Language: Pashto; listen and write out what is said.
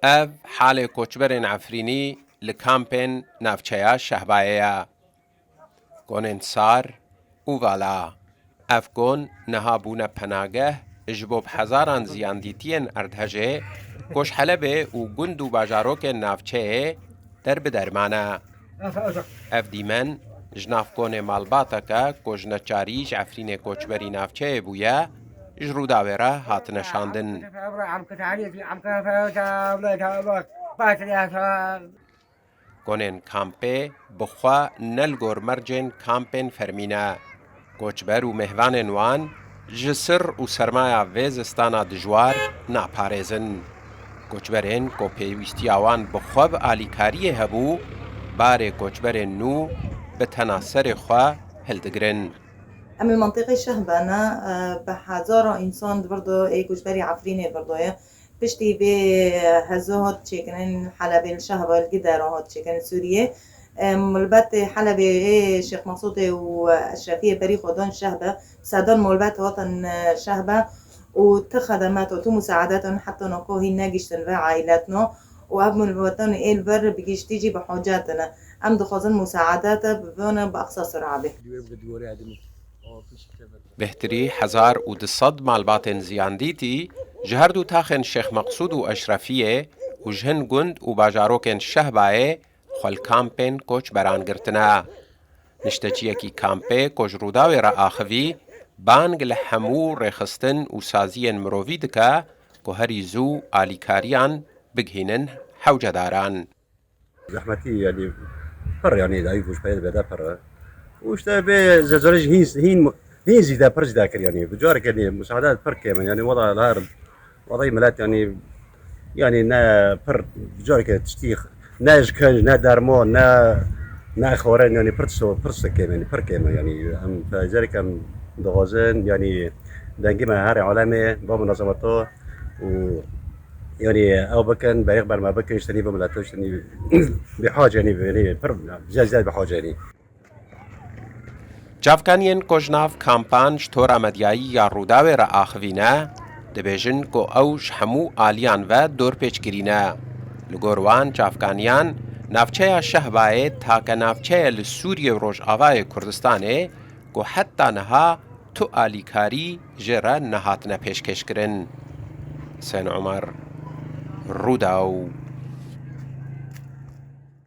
اف حال کوچبرین عفرینی لکامپین نافچیا شهبایه گونن سار او والا اف گون نها بونه پناگه جبوب هزاران زیاندیتین اردهجه کش حلبه و گند و باجاروک نافچه در بدرمانه اف دیمن جناف گون مالباتا که کش نچاریج عفرین کوچبری نافچه بویا جرو داوره هات نشاندن گونن کامپه بخوا نلگور مرجن کامپن فرمینه کوچبر و مهوان وان جسر و سرمایه ویزستانا دجوار ناپارێزن کوچبرین کو پێویستی ئەوان بخوا بە ئالیکاریە هەبوو بارێ کوچبرên نو بە تەناسەرێ خوا هەلدەگرن ام المنطقة شهبانة بهزارة إنسان برضو كوجبري عفريني برضو بشتي بهزوهات تشيكنين حلبة الشهبة القدارات تشيكن سوريا ملبات حلبة شيخ مقصود وأشرفية بري خدان شهبة سادان ملبات وطن شهبة وتخدمات وتو مساعدات حتى نقوهي ناقشتن في عائلاتنا وأبن الوطن البر بيجيش تيجي بحاجاتنا أم دخوزن مساعدات ببونا بأقصى سرعة بهتری 1200 مالباتên ziyandîtî ji her du taxên Şêx Meqsûd û Eşrefiyê û ji hin gund û bajarokên Şehbayê xwelkampên koçberan girtine. Nişteciyekî kampê ku ji Rûdawê re axivî bang li hemû rêxistin û saziyên mirovî dike ku herî zû alîkariyan bigihînin hewcedaran. زحمتي يعني بر يعني دايف وش بيد بدا بر وش تبي زلزال هين زيدا برز ذاكر يعني بجارك يعني مساعدات بر كمان يعني وضع الهار وضع ملات يعني نا بر بجارك تشتيخ ناج كان نا دارمون نا خورين يعني برس كمان يعني بر كمان يعني هم فذلك هم دغازن يعني دنجي هاري عالمي بمنظمته و يعني أو بكن بيقبل ما بكن يشتري بملاتو يشتري بحاجة يعني زاد بحاجة يعني. Cavkaniyên kojnav kampan ji tora medyayî ya Rûdawê re axivîne, dibêjin ku ew ji hemû aliyan ve dorpêçkirîne. Li gor wan cavkaniyan, navçeya Şehbayê take navçeye li Sûriyê û Rojavayê Kurdistanê ku heta niha tu alîkarî jê re nehatine pêşkêşkirin. Hüseyin Umer, Rûdaw.